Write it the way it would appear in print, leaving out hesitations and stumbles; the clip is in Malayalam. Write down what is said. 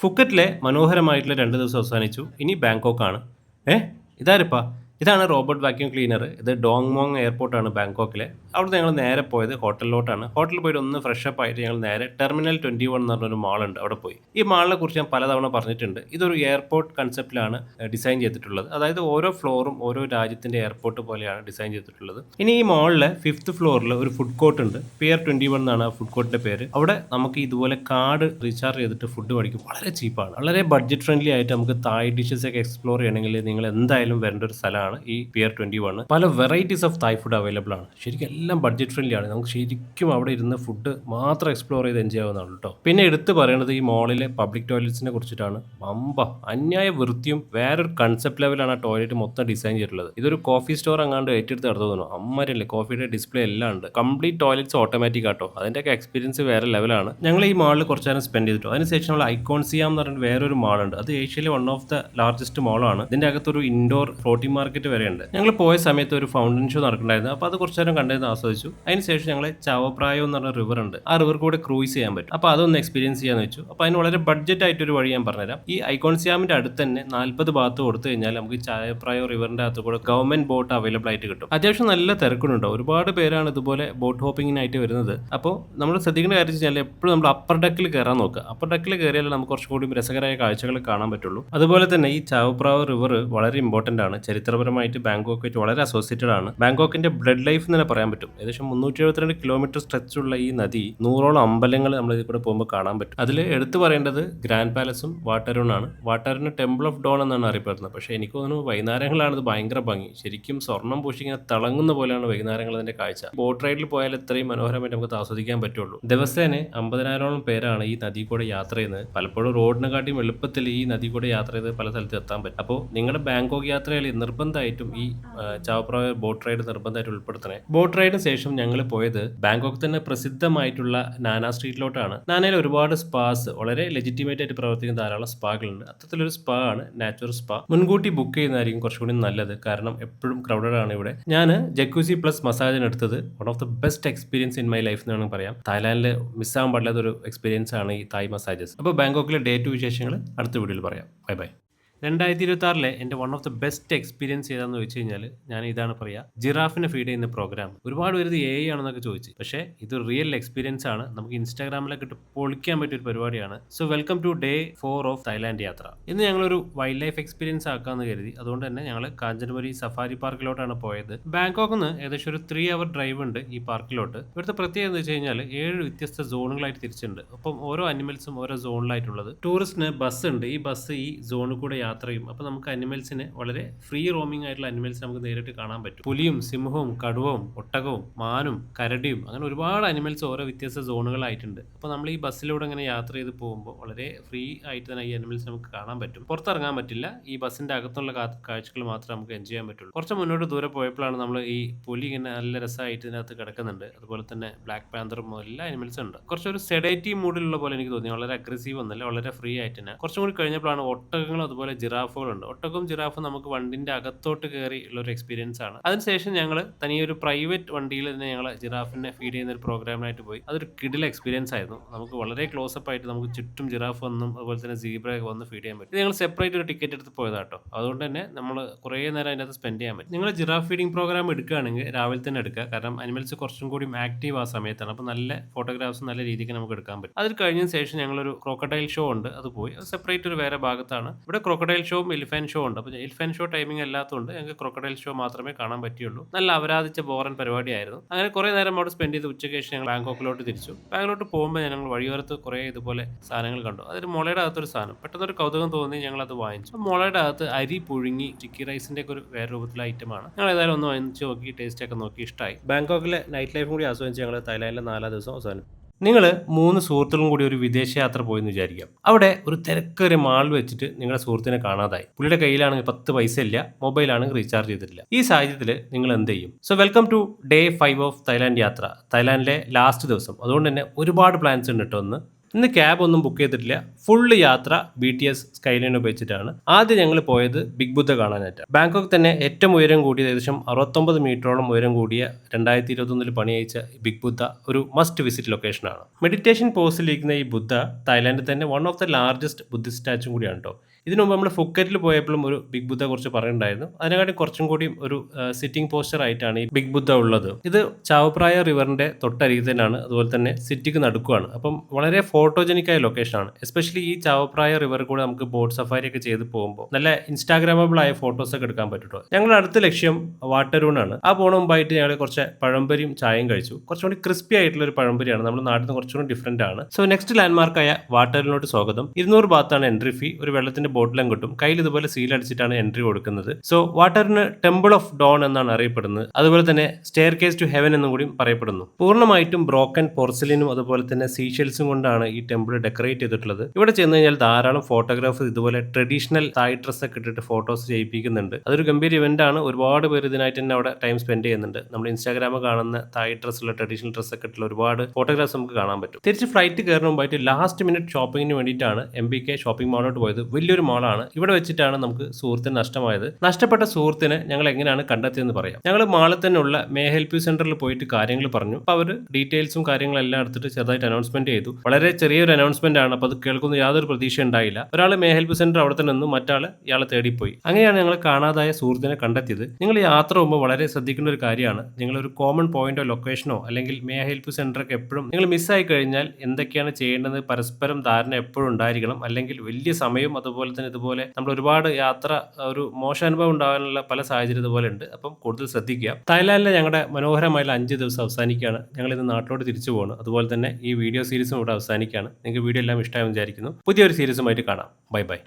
ഫുക്കറ്റിലെ മനോഹരമായിട്ടുള്ള 2 ദിവസം അവസാനിച്ചു. ഇനി ബാങ്കോക്കാണ്. ഏഹ്! ഇതാരിപ്പാ? ഇതാണ് റോബോട്ട് വാക്യൂം ക്ലീനർ. ഇത് ഡോങ്മോങ് എയർപോർട്ടാണ് ബാങ്കോക്കിലെ. അവിടുന്ന് ഞങ്ങൾ നേരെ പോയത് ഹോട്ടലിലോട്ടാണ്. ഹോട്ടലിൽ പോയിട്ട് ഒന്ന് ഫ്രഷപ്പ് ആയിട്ട് ഞങ്ങൾ നേരെ ടെർമിനൽ 21 എന്ന് പറഞ്ഞൊരു മാളുണ്ട്. അവിടെ പോയി. ഈ മാളിനെ കുറിച്ച് ഞാൻ പലതവണ പറഞ്ഞിട്ടുണ്ട്. ഇതൊരു എയർപോർട്ട് കൺസെപ്റ്റിലാണ് ഡിസൈൻ ചെയ്തിട്ടുള്ളത്. അതായത് ഓരോ ഫ്ലോറും ഓരോ രാജ്യത്തിന്റെ എയർപോർട്ട് പോലെയാണ് ഡിസൈൻ ചെയ്തിട്ടുള്ളത്. ഇനി ഈ മാളിലെ 5th ഫ്ലോറിൽ ഒരു ഫുഡ് കോർട്ട് ഉണ്ട്. പിയർ 21 എന്നാണ് ആ ഫുഡ് കോർട്ടിന്റെ പേര്. അവിടെ നമുക്ക് ഇതുപോലെ കാർഡ് റീചാർജ് ചെയ്തിട്ട് ഫുഡ് മേടിക്കും. വളരെ ചീപ്പാണ്. വളരെ ബഡ്ജറ്റ് ഫ്രണ്ട്ലി ആയിട്ട് നമുക്ക് തായ് ഡിഷസ് ഒക്കെ എക്സ്പ്ലോർ ചെയ്യണമെങ്കിൽ നിങ്ങൾ എന്തായാലും വരേണ്ട ഒരു സ്ഥലമാണ് ഈ പിയർ 21. പല varieties of Thai food available ആണ്. ശരിക്കും എല്ലാം ബഡ്ജറ്റ് ഫ്രണ്ട്ലി ആണ്. നമുക്ക് ശരിക്കും അവിടെ ഇരുന്ന് ഫുഡ് മാത്രം എക്സ്പ്ലോർ ചെയ്ത് എൻജോയ് ആവുന്നതാണ് കേട്ടോ. പിന്നെ എടുത്ത് പറയുന്നത് ഈ മോളിലെ പബ്ലിക് ടോയ്ലറ്റ്സിനെ കുറിച്ചിട്ടാണ്. അന്യായ വൃത്തിയും വേറൊരു കൺസെപ്റ്റ് ലെവലാണ് ആ ടോയ്ലറ്റ് മൊത്തം ഡിസൈൻ ചെയ്തിട്ടുള്ളത്. ഇതൊരു കോഫി സ്റ്റോർ അങ്ങാണ്ട് ഏറ്റെടുത്ത് നടന്നു തോന്നുന്നു. അമ്മരല്ലേ, കോഫിയുടെ ഡിസ്പ്ലേ എല്ലാം ഉണ്ട്. കംപ്ലീറ്റ് ടോയ്ലറ്റ്സ് ഓട്ടോമാറ്റിക് ആട്ടോ. അതിൻ്റെയൊക്കെ എക്സ്പീരിയൻസ് വേറെ ലെവലാണ്. ഞങ്ങൾ ഈ മാളിൽ കുറച്ച് നേരം സ്പെൻഡ് ചെയ്തിട്ടു. അതിനുശേഷം നമ്മൾ ഐക്കോൺസിയാം എന്ന് പറഞ്ഞിട്ട് വേറൊരു മാളുണ്ട്. അത് ഏഷ്യയിലെ വൺ ഓഫ് ദ ലാർജസ്റ്റ് മാളാണ്. ഇതിന്റെ അകത്തൊരു ഇൻഡോർ ഫ്ലോട്ടിംഗ് മാർക്കറ്റ് വരെയുണ്ട്. ഞങ്ങൾ പോയ സമയത്ത് ഒരു ഫൗണ്ടൻ ഷോ നടക്കണ്ടായിരുന്നു. അപ്പോൾ അത് കുറച്ച് നേരം കണ്ടിരുന്ന് ആസ്വദിച്ചു. അതിനുശേഷം ഞങ്ങൾ ചാവപ്രായോ എന്ന് പറഞ്ഞ റിവർ ഉണ്ട്. ആ റിവർ കൂടെ ക്രൂയിസ് ചെയ്യാൻ പറ്റും. അപ്പോൾ അതൊന്ന് എക്സ്പീരിയൻസ് ചെയ്യാന്ന് വെച്ചു. അപ്പോൾ അതിന് വളരെ ബഡ്ജറ്റ് ആയിട്ടൊരു വഴി ഞാൻ പറഞ്ഞുതരാം. ഈ ഐക്കോൺസിയാമിന്റെ അടുത്ത് തന്നെ 40 ബാത്ത് കൊടുത്തു കഴിഞ്ഞാൽ നമുക്ക് ചാവപ്രായോ റിവറിന്റെ അകത്ത് കൂടെ ഗവൺമെന്റ് ബോട്ട് അവൈലബിൾ ആയിട്ട് കിട്ടും. അത്യാവശ്യം നല്ല തിരക്കുണ്ടോ. ഒരുപാട് പേരാണ് ഇതുപോലെ ബോട്ട് ഹോപ്പിങ്ങിനായിട്ട് വരുന്നത്. അപ്പോൾ നമ്മൾ ശ്രദ്ധിക്കേണ്ട കാര്യം വെച്ചാൽ എപ്പോഴും നമ്മൾ അപ്പർ ഡെക്കിൽ കയറാൻ നോക്കുക. അപ്പർ ഡെക്കിൽ കയറിയാൽ നമുക്ക് കുറച്ചുകൂടി രസകരമായ കാഴ്ചകൾ കാണാൻ പറ്റുള്ളൂ. അതുപോലെ തന്നെ ഈ ചാവപ്രായോ റിവർ വളരെ ഇമ്പോർട്ടന്റ് ആണ്. ചരിത്രപരമായിട്ട് ബാങ്കോക്കായിട്ട് വളരെ അസോസിയേറ്റഡ് ആണ്. ബാങ്കോക്കിന്റെ ബ്ലഡ് ലൈഫ് എന്ന് തന്നെ പറയാൻ പറ്റും. ഏകദേശം 372 കിലോമീറ്റർ സ്ട്രെച്ച് ഉള്ള ഈ നദി 100ഓളം അമ്പലങ്ങൾ നമ്മൾ ഇതിൽ കൂടെ പോകുമ്പോൾ കാണാൻ പറ്റും. അതിൽ എടുത്തു പറയേണ്ടത് ഗ്രാൻഡ് പാലസും വാട്ടരൂണാണ്. വാട്ടറിന് ടെമ്പിൾ ഓഫ് ഡോൺ എന്നാണ് അറിയപ്പെടുന്നത്. പക്ഷേ എനിക്ക് തോന്നുന്നു വൈകുന്നേരങ്ങളാണ് ഇത് ഭയങ്കര ഭംഗി. ശരിക്കും സ്വർണ്ണം പൂശി ഇങ്ങനെ തിളങ്ങുന്ന പോലെയാണ് വൈകുന്നേരങ്ങൾ അതിന്റെ കാഴ്ച. ബോട്ട് റൈഡിൽ പോയാൽ ഇത്രയും മനോഹരമായിട്ട് നമുക്ക് ആസ്വദിക്കാൻ പറ്റുള്ളൂ. ദിവസേന 50,000ഓളം പേരാണ് ഈ നദി കൂടെ യാത്ര ചെയ്യുന്നത്. പലപ്പോഴും റോഡിനെക്കാട്ടിയും എളുപ്പത്തിൽ ഈ നദി കൂടെ യാത്ര ചെയ്ത് പല സ്ഥലത്ത് എത്താൻ പറ്റും. അപ്പോൾ നിങ്ങളുടെ ബാങ്കോക്ക് യാത്രയിൽ നിർബന്ധമായിട്ടും ഈ ചാവപ്രായോ ബോട്ട് റൈഡ് നിർബന്ധമായിട്ട് ഉൾപ്പെടുത്തണേ. ബോട്ട് റൈഡിന് ശേഷം ഞങ്ങൾ പോയത് ബാങ്കോക്ക് തന്നെ പ്രസിദ്ധമായിട്ടുള്ള നാനാ സ്ട്രീറ്റിലോട്ടാണ്. നാനയിൽ ഒരുപാട് സ്പാസ്, വളരെ ലെജിറ്റിമേറ്റ് ആയിട്ട് പ്രവർത്തിക്കുന്ന ധാരാളം സ്പാകളുണ്ട്. അത്തരത്തിലൊരു സ്പാ ആണ് നാച്ചുറൽ സ്പാ. മുൻകൂട്ടി ബുക്ക് ചെയ്യുന്നതായിരിക്കും കുറച്ചുകൂടി നല്ലത്. കാരണം എപ്പോഴും ക്രൗഡഡ് ആണ് ഇവിടെ. ഞാൻ ജക്കൂസി പ്ലസ് മസാജിന് എടുത്തത് one of the best experience in my life എന്ന് വേണമെങ്കിൽ പറയാം. തായ്ലാൻഡിൽ മിസ്സാകാൻ പാടില്ലാത്തൊരു എക്സ്പീരിയൻസ് ആണ് ഈ തായ് മസാജസ്. അപ്പോൾ ബാങ്കോക്കിലെ ഡേ 2 വിശേഷങ്ങൾ അടുത്ത വീഡിയോയിൽ പറയാം. Bye bye. 2026 എൻ്റെ one of the best experience ഏതാണെന്ന് വെച്ച് കഴിഞ്ഞാൽ ഞാൻ ഇതാണ് പറയുക, ജിറാഫിനെ ഫീഡ് ചെയ്യുന്ന പ്രോഗ്രാം. ഒരുപാട് പേര് ഇത് AI ആണെന്നൊക്കെ ചോദിച്ചു. പക്ഷേ ഇത് റിയൽ എക്സ്പീരിയൻസ് ആണ്. നമുക്ക് ഇൻസ്റ്റാഗ്രാമിലൊക്കെ ഇട്ട് പൊളിക്കാൻ പറ്റിയ ഒരു പരിപാടിയാണ്. So welcome to day 4 of Thailand യാത്ര. ഇന്ന് ഞങ്ങളൊരു വൈൽഡ് ലൈഫ് എക്സ്പീരിയൻസ് ആക്കാമെന്ന് കരുതി. അതുകൊണ്ട് തന്നെ ഞങ്ങൾ കാഞ്ചൻബരി സഫാരി പാർക്കിലോട്ടാണ് പോയത്. ബാങ്കോക്കിൽ നിന്ന് ഏകദേശം ഒരു 3 അവർ ഡ്രൈവ് ഉണ്ട് ഈ പാർക്കിലോട്ട്. ഇവിടുത്തെ പ്രത്യേകത എന്ന് വെച്ച് കഴിഞ്ഞാൽ 7 വ്യത്യസ്ത സോണുകളായിട്ട് തിരിച്ചിട്ടുണ്ട്. അപ്പം ഓരോ അനിമൽസും ഓരോ സോണിലായിട്ടുള്ളത്. ടൂറിസ്റ്റിന് ബസ് ഉണ്ട്. ഈ ബസ് ഈ സോണിൽ കൂടെ യാത്ര ചെയ്യും. അപ്പോൾ നമുക്ക് അനിമൽസിനെ, വളരെ ഫ്രീ റോമിംഗ് ആയിട്ടുള്ള അനിമൽസ് നമുക്ക് നേരിട്ട് കാണാൻ പറ്റും. പുലിയും സിംഹവും കടുവവും ഒട്ടകവും മാനും കരടിയും അങ്ങനെ ഒരുപാട് അനിമൽസ് ഓരോ വ്യത്യസ്ത സോണുകളായിട്ടുണ്ട്. അപ്പോൾ നമ്മൾ ഈ ബസ്സിലൂടെ ഇങ്ങനെ യാത്ര ചെയ്ത് പോകുമ്പോൾ വളരെ ഫ്രീ ആയിട്ട് തന്നെ ഈ അനിമൽസ് നമുക്ക് കാണാൻ പറ്റും. പുറത്തിറങ്ങാൻ പറ്റില്ല. ഈ ബസ്സിന്റെ അകത്തുള്ള കാഴ്ചകൾ മാത്രമേ നമുക്ക് എൻജോയ് ചെയ്യാൻ പറ്റുള്ളൂ. കുറച്ച് മുന്നോട്ട് ദൂരെ പോയപ്പോഴാണ് നമ്മൾ ഈ പുലി ഇങ്ങനെ നല്ല രസമായിട്ട് ഇതിനകത്ത് കിടക്കുന്നുണ്ട്. അതുപോലെ തന്നെ ബ്ലാക്ക് പാന്തറും എല്ലാ അനിമൽസും ഉണ്ട്. കുറച്ചൊരു സെഡേറ്റീവ് മൂഡിലുള്ള പോലെ എനിക്ക് തോന്നി. വളരെ അഗ്രസീവ് ഒന്നല്ല, വളരെ ഫ്രീ ആയിട്ട് തന്നെ. കുറച്ചും കൂടി കഴിഞ്ഞപ്പോഴാണ് ഒട്ടകങ്ങളും അതുപോലെ ജിറാഫുകളുണ്ട്. ഒട്ടകവും ജിറാഫും നമുക്ക് വണ്ടിന്റെ അകത്തോട്ട് കയറി ഉള്ള ഒരു എക്സ്പീരിയൻസ് ആണ്. അതിനുശേഷം ഞങ്ങൾ തനിയെ ഒരു പ്രൈവറ്റ് വണ്ടിയിൽ തന്നെ ഞങ്ങൾ ജിറാഫിനെ ഫീഡ് ചെയ്യുന്ന ഒരു പ്രോഗ്രാമിനായിട്ട് പോയി. അതൊരു കിടിലൻ എക്സ്പീരിയൻസ് ആയിരുന്നു. നമുക്ക് വളരെ ക്ലോസപ്പ് ആയിട്ട് നമുക്ക് ചുറ്റും ജിറാഫ് വന്നും അതുപോലെ തന്നെ സീബ്ര ഒക്കെ വന്ന് ഫീഡ് ചെയ്യാൻ പറ്റും. ഞങ്ങൾ സെപ്പറേറ്റ് ഒരു ടിക്കറ്റ് എടുത്ത് പോയതാട്ടോ. അതുകൊണ്ട് തന്നെ നമ്മൾ കുറേ നേരം അതിനകത്ത് സ്പെൻഡ് ചെയ്യാൻ പറ്റും. നിങ്ങൾ ജിറാഫ് ഫീഡിംഗ് പ്രോഗ്രാം എടുക്കുകയാണെങ്കിൽ രാവിലെ തന്നെ എടുക്കുക. കാരണം അനിമൽസ് കുറച്ചും കൂടി ആക്റ്റീവ് ആ സമയത്താണ്. അപ്പോൾ നല്ല ഫോട്ടോഗ്രാഫ്സ് നല്ല രീതിക്ക് നമുക്ക് എടുക്കാൻ പറ്റും. അത് കഴിഞ്ഞതിന് ശേഷം ഞങ്ങളൊരു ക്രോക്കഡൈൽ ഷോ ഉണ്ട്, അത് പോയി. അത് സെപ്പറേറ്റ് ഒരു വേറെ ഭാഗത്താണ്. ഇവിടെ ക്രോക്കഡൈൽ ഷോയും എലിഫന്റ് ഷോ ഉണ്ട്. അപ്പോൾ എലിഫന്റ് ഷോ ടൈമിംഗ് അല്ലാത്തതുകൊണ്ട് ഞങ്ങൾക്ക് ക്രോക്കഡൈൽ ഷോ മാത്രമേ കാണാൻ പറ്റിയുള്ളൂ. നല്ല അപരാധിച്ച ബോറൻ പരിപാടിയായിരുന്നു. അങ്ങനെ കുറേ നേരം അവിടെ സ്പെൻഡ് ചെയ്ത് ഉച്ചയ്ക്ക് ശേഷം ഞങ്ങൾ ബാങ്കോക്കിലോട്ട് തിരിച്ചു. ബാങ്കിലോട്ട് പോകുമ്പോൾ ഞങ്ങൾ വഴിയോരത്ത് കുറേ ഇതുപോലെ സാധനങ്ങൾ കണ്ടു. അതൊരു മുളയുടെ അകത്തൊരു സാധനം. പെട്ടെന്നൊരു കൗതുകം തോന്നി, ഞങ്ങൾ അത് വാങ്ങിച്ചു. മുളയുടെ അകത്ത് അരി പുഴുങ്ങി ചിക്കി റൈസിന്റെ ഒക്കെ ഒരു വേറെ രൂപത്തിലുള്ള ഐറ്റമാണ്. ഞങ്ങൾ ഏതായാലും ഒന്ന് വാങ്ങിച്ച് നോക്കി, ടേസ്റ്റ് ഒക്കെ നോക്കി, ഇഷ്ടമായി. ബാങ്കോക്കിലെ നൈറ്റ് ലൈഫും കൂടി ആസ്വദിച്ച് ഞങ്ങൾ തായ്ലാൻഡിലെ 4 ദിവസം അവസാനിപ്പിച്ചു. നിങ്ങൾ 3 സുഹൃത്തുക്കളും കൂടി ഒരു വിദേശ യാത്ര പോയെന്ന് വിചാരിക്കാം. അവിടെ ഒരു തിരക്കേറിയ മാളിൽ വെച്ചിട്ട് നിങ്ങളുടെ സുഹൃത്തിനെ കാണാതായി. പുള്ളിയുടെ കയ്യിലാണെങ്കിൽ 10 പൈസ ഇല്ല, മൊബൈലാണെങ്കിൽ റീചാർജ് ചെയ്തിട്ടില്ല. ഈ സാഹചര്യത്തിൽ നിങ്ങൾ എന്ത് ചെയ്യും? So welcome to day 5 of Thailand യാത്ര. തായ്ലാൻഡിലെ ലാസ്റ്റ് ദിവസം. അതുകൊണ്ട് തന്നെ ഒരുപാട് പ്ലാൻസ് ഉണ്ട് കേട്ടോ. ഒന്ന് ഇന്ന് ക്യാബ് ഒന്നും ബുക്ക് ചെയ്തിട്ടില്ല. ഫുള്ള് യാത്ര BTS സ്കൈലൈൻ ഉപയോഗിച്ചിട്ടാണ്. ആദ്യം ഞങ്ങൾ പോയത് ബിഗ് ബുദ്ധ കാണാനായിട്ടാണ്. ബാങ്കോക്ക് തന്നെ ഏറ്റവും ഉയരം കൂടിയ ഏകദേശം 69 മീറ്ററോളം ഉയരം കൂടിയ 2021 പണിയച്ച ബിഗ് ബുദ്ധ ഒരു മസ്റ്റ് വിസിറ്റ് ലൊക്കേഷനാണ്. മെഡിറ്റേഷൻ പോസ്റ്റിലിരിക്കുന്ന ഈ ബുദ്ധ തായ്ലാൻഡിൽ തന്നെ one of the largest Buddhist statue കൂടിയാണ് കേട്ടോ. ഇതിനു മുമ്പ് നമ്മൾ ഫുക്കറ്റിൽ പോയപ്പോഴും ഒരു ബിഗ് ബുദ്ധ കുറിച്ച് പറയുന്നുണ്ടായിരുന്നു. അതിനെക്കാട്ടി കുറച്ചും കൂടി ഒരു സിറ്റിംഗ് പോസ്റ്റർ ആയിട്ടാണ് ഈ ബിഗ് ബുദ്ധ ഉള്ളത്. ഇത് ചാവപ്രായ റിവറിന്റെ തൊട്ടരികിൽ തന്നെയാണ്. അതുപോലെ തന്നെ സിറ്റിക്ക് നടുക്കുവാണ്. അപ്പം വളരെ ഫോട്ടോജനിക് ആയ ലൊക്കേഷനാണ്. എസ്പെഷ്യലി ഈ ചാവപ്രായ റിവർ കൂടെ നമുക്ക് ബോട്ട് സഫാരി ഒക്കെ ചെയ്ത് പോകുമ്പോൾ നല്ല ഇൻസ്റ്റാഗ്രാമബിൾ ആയ ഫോട്ടോസ് ഒക്കെ എടുക്കാൻ പറ്റും. ഞങ്ങളുടെ അടുത്ത ലക്ഷ്യം വാട്ടറൂണാണ്. ആ പോണ മുമ്പായിട്ട് ഞങ്ങൾ കുറച്ച് പഴംപരിയും ചായയും കഴിച്ചു. കുറച്ചുകൂടി ക്രിസ്പി ആയിട്ടുള്ള ഒരു പഴംപരിയാണ്. നമ്മുടെ നാട്ടിൽ നിന്ന് കുറച്ചുകൂടി ഡിഫറെന്റ് ആണ്. സോ നെക്സ്റ്റ് ലാൻഡ്മാർക്കായ വാട്ടറിനോട്ട് സ്വാഗതം. 200 ബാത്താണ് എൻട്രി ഫീ. ഒരു വെള്ളത്തിന്റെ ബോട്ടിലും കിട്ടും. കയ്യിൽ ഇതുപോലെ സീൽ അടിച്ചിട്ടാണ് എൻട്രി കൊടുക്കുന്നത്. സോ വാട്ടറിന് ടെമ്പിൾ ഓഫ് ഡോൺ എന്നാണ് അറിയപ്പെടുന്നത്. അതുപോലെ തന്നെ സ്റ്റെയർ കേസ് ടു ഹെവൻ എന്നും കൂടി പറയപ്പെടുന്നു. പൂർണ്ണമായിട്ടും ബ്രോക്കൻ പോർസിലിനും അതുപോലെ തന്നെ സീഷെൽസും കൊണ്ടാണ് ഈ ടെമ്പിൾ ഡെക്കറേറ്റ് ചെയ്തിട്ടുള്ളത്. ഇവിടെ ചെന്ന് കഴിഞ്ഞാൽ ധാരാളം ഫോട്ടോഗ്രാഫർ ഇതുപോലെ ട്രഡീഷണൽ തായ് ഡ്രസ് ഒക്കെ ഇട്ടിട്ട് ഫോട്ടോസ് ചെയ്യിപ്പിക്കുന്നുണ്ട്. അതൊരു ഗംഭീര ഇവന്റ് ആണ്. ഒരുപാട് പേര് ഇതിനായിട്ട് തന്നെ അവിടെ ടൈം സ്പെൻഡ് ചെയ്യുന്നുണ്ട്. നമ്മൾ ഇൻസ്റ്റാഗ്രാമിൽ കാണുന്ന തായ് ഡ്രസ്സുള്ള ട്രഡീഷണൽ ഡ്രസ് ഒക്കെ ഇട്ടുള്ള ഒരുപാട് ഫോട്ടോഗ്രാഫ്സ് നമുക്ക് കാണാൻ പറ്റും. തിരിച്ച് ഫ്ലൈറ്റ് കയറുന്ന മുമ്പായിട്ട് ലാസ്റ്റ് മിനിറ്റ് ഷോപ്പിങ്ങിന് വേണ്ടിയിട്ടാണ് MBK ഷോപ്പിംഗ് മാളിലോട്ട് പോയത്. വലിയൊരു മാളാണ്. ഇവിടെ വെച്ചിട്ടാണ് നമുക്ക് സുഹൃത്തിന് നഷ്ടമായത്. നഷ്ടപ്പെട്ട സുഹൃത്തിനെ ഞങ്ങൾ എങ്ങനെയാണ് കണ്ടെത്തിയെന്ന് പറയാം. ഞങ്ങൾ മാളിൽ തന്നെയുള്ള മേ ഹെൽപ്പ് യു സെന്ററിൽ പോയിട്ട് കാര്യങ്ങൾ പറഞ്ഞു. അപ്പോൾ അവർ ഡീറ്റെയിൽസും കാര്യങ്ങളെല്ലാം എടുത്തിട്ട് ചെറുതായിട്ട് അനൗൺസ്മെന്റ് ചെയ്തു. വളരെ ചെറിയൊരു അനൗൺസ്മെന്റ് ആണ്. അപ്പോൾ അത് കേൾക്കുന്ന യാതൊരു പ്രതീക്ഷ ഉണ്ടായില്ല. ഒരാൾ മേ ഹെൽപ്പ് സെന്റർ അവിടെ തന്നെ നിന്നു, മറ്റാൾ ഇയാളെ തേടിപ്പോയി. അങ്ങനെയാണ് ഞങ്ങൾ കാണാതായ സുഹൃത്തിനെ കണ്ടെത്തിയത്. നിങ്ങൾ യാത്ര പോകുമ്പോൾ വളരെ ശ്രദ്ധിക്കേണ്ട ഒരു കാര്യമാണ്. നിങ്ങളൊരു കോമൺ പോയിന്റോ ലൊക്കേഷനോ അല്ലെങ്കിൽ മേ ഹെൽപ്പ് സെന്ററൊക്കെ എപ്പോഴും നിങ്ങൾ മിസ്സായി കഴിഞ്ഞാൽ എന്തൊക്കെയാണ് ചെയ്യേണ്ടത് പരസ്പരം ധാരണ എപ്പോഴും ഉണ്ടായിരിക്കണം. അല്ലെങ്കിൽ വലിയ സമയം അതുപോലെ തന്നെ ഇതുപോലെ നമ്മൾ ഒരുപാട് യാത്ര ഒരു മോശാനുഭവം ഉണ്ടാകാനുള്ള പല സാഹചര്യം ഇതുപോലെ ഉണ്ട്. അപ്പം കൂടുതൽ ശ്രദ്ധിക്കുക. തായ്ലാൻഡിലെ ഞങ്ങളുടെ മനോഹരമായുള്ള 5 ദിവസം അവസാനിക്കുകയാണ്. ഞങ്ങൾ ഇന്ന് നാട്ടിലോട്ട് തിരിച്ചു പോകുന്നു. അതുപോലെ തന്നെ ഈ വീഡിയോ സീരീസും ഇവിടെ അവസാനിക്കുകയാണ്. നിങ്ങൾക്ക് വീഡിയോ എല്ലാം ഇഷ്ടമായി വിചാരിക്കുന്നു. പുതിയൊരു സീരീസുമായിട്ട് കാണാം. Bye bye.